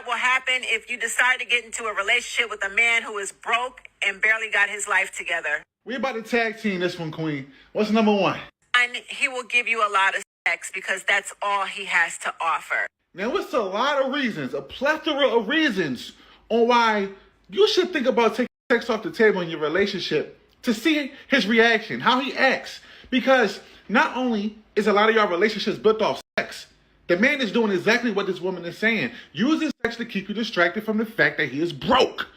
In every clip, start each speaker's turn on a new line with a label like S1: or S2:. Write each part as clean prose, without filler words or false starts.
S1: that will happen if you decide to get into a relationship with a man who is broke and barely got his life together.
S2: We're about to tag team this one, Queen. What's number one?
S1: And he will give you a lot of sex because that's all he has to offer.
S2: Now, it's a lot of reasons, a plethora of reasons on why you should think about taking sex off the table in your relationship to see his reaction, how he acts. Because not only is a lot of your relationships built off sex, the man is doing exactly what this woman is saying, using sex to keep you distracted from the fact that he is broke.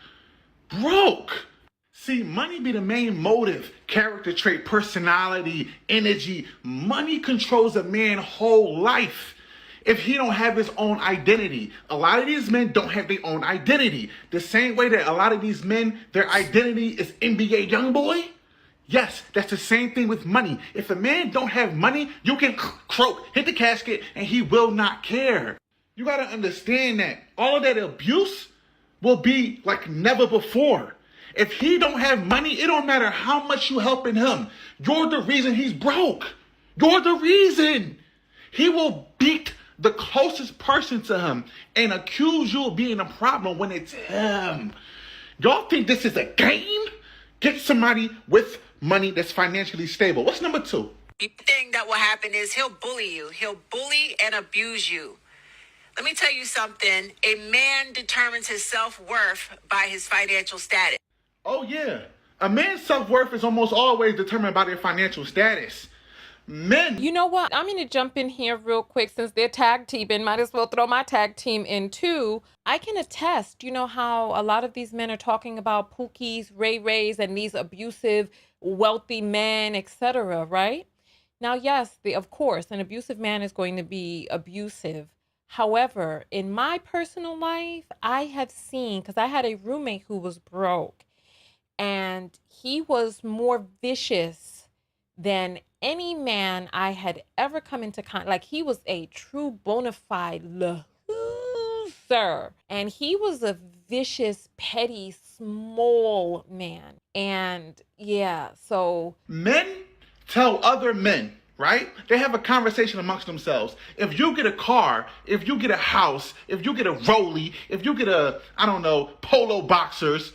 S2: Broke. See, money be the main motive, character trait, personality, energy. Money controls a man's whole life if he don't have his own identity. A lot of these men don't have their own identity. The same way that a lot of these men, their identity is NBA Youngboy. Yes, that's the same thing with money. If a man don't have money, you can croak, hit the casket, and he will not care. You gotta understand that all of that abuse will be like never before. If he don't have money, it don't matter how much you helping him. You're the reason he's broke. You're the reason. He will beat the closest person to him and accuse you of being a problem when it's him. Y'all think this is a game? Get somebody with money that's financially stable. What's number two?
S1: The thing that will happen is he'll bully you. He'll bully and abuse you. Let me tell you something. A man determines his self-worth by his financial status.
S2: Oh yeah. A man's self-worth is almost always determined by their financial status. Men.
S3: You know what? I'm going to jump in here real quick since they're tag teaming. Might as well throw my tag team in too. I can attest, you know how a lot of these men are talking about Pookies, Ray Rays, and these abusive, wealthy men, etc., right? Now, yes, of course, an abusive man is going to be abusive. However, in my personal life, I have seen, because I had a roommate who was broke, and he was more vicious than any man I had ever come into contact. Like, he was a true bona fide loser. And he was a vicious, petty, small man. And yeah, so
S2: men tell other men, right? They have a conversation amongst themselves. If you get a car, if you get a house, if you get a Rollie, if you get a, I don't know, polo boxers,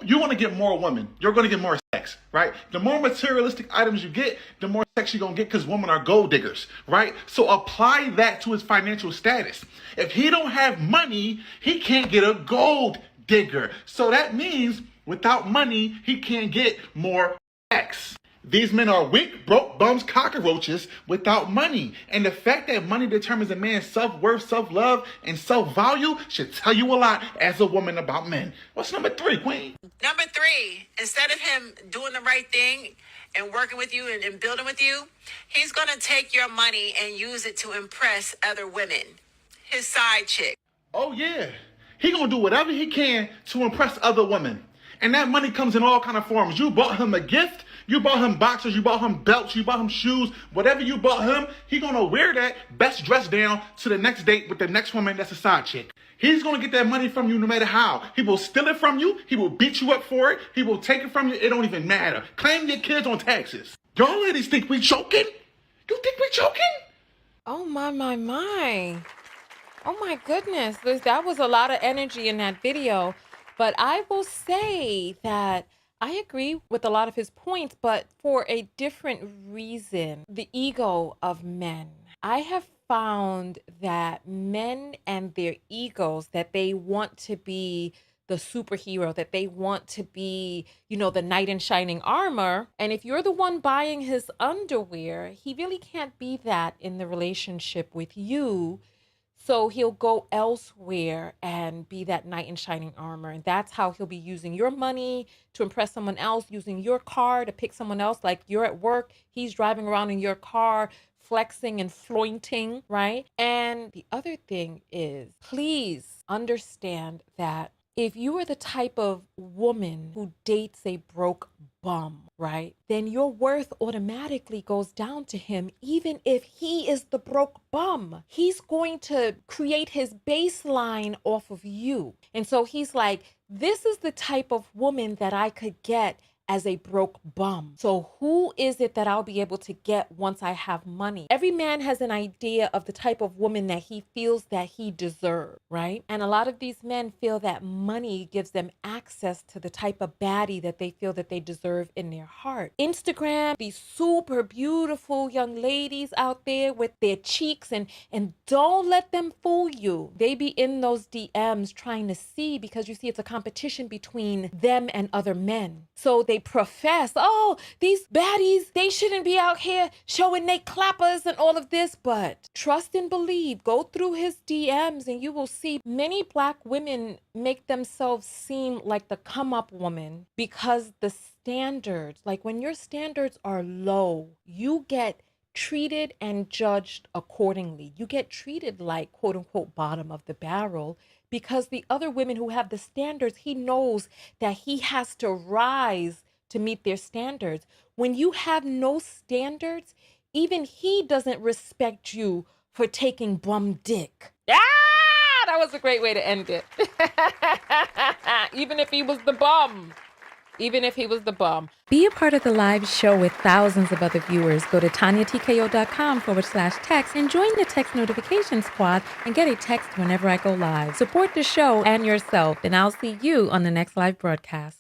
S2: you want to get more women. You're going to get more sex, right? The more materialistic items you get, the more sex you're going to get because women are gold diggers, right? So apply that to his financial status. If he don't have money, he can't get a gold digger. So that means without money, he can't get more sex. These men are weak, broke, bums, cockroaches without money. And the fact that money determines a man's self-worth, self-love, and self-value should tell you a lot as a woman about men. What's number three, Queen?
S1: Number three, instead of him doing the right thing and working with you and building with you, he's going to take your money and use it to impress other women. His side chick.
S2: Oh, yeah. He going to do whatever he can to impress other women. And that money comes in all kind of forms. You bought him a gift. You bought him boxers, you bought him belts, you bought him shoes, whatever you bought him, he gonna wear that best dress down to the next date with the next woman that's a side chick. He's gonna get that money from you no matter how. He will steal it from you, he will beat you up for it, he will take it from you, it don't even matter. Claim your kids on taxes. Y'all ladies think we joking? You think we joking?
S3: oh my. Oh my goodness, that was a lot of energy in that video. But I will say that I agree with a lot of his points, but for a different reason. The ego of men. I have found that men and their egos, that they want to be the superhero, that they want to be, the knight in shining armor. And if you're the one buying his underwear, he really can't be that in the relationship with you. So he'll go elsewhere and be that knight in shining armor. And that's how he'll be using your money to impress someone else, using your car to pick someone else. Like, you're at work, he's driving around in your car, flexing and flointing, right? And the other thing is, please understand that if you are the type of woman who dates a broke bum, right, then your worth automatically goes down to him, even if he is the broke bum. He's going to create his baseline off of you. And so he's like, this is the type of woman that I could get as a broke bum. So who is it that I'll be able to get once I have money? Every man has an idea of the type of woman that he feels that he deserves, right? And a lot of these men feel that money gives them access to the type of baddie that they feel that they deserve in their heart. Instagram, these super beautiful young ladies out there with their cheeks, and don't let them fool you. They be in those DMs trying to see, because you see it's a competition between them and other men. So they profess, oh, these baddies, they shouldn't be out here showing they clappers and all of this. But trust and believe, go through his DMs and you will see many Black women make themselves seem like the come up woman, because the standards, like when your standards are low, you get treated and judged accordingly. You get treated like quote unquote bottom of the barrel, because the other women who have the standards, he knows that he has to rise to meet their standards. When you have no standards, even he doesn't respect you for taking bum dick. Ah, that was a great way to end it. Even if he was the bum. Even if he was the bum. Be a part of the live show with thousands of other viewers. Go to TonyaTKO.com/text and join the text notification squad and get a text whenever I go live. Support the show and yourself, and I'll see you on the next live broadcast.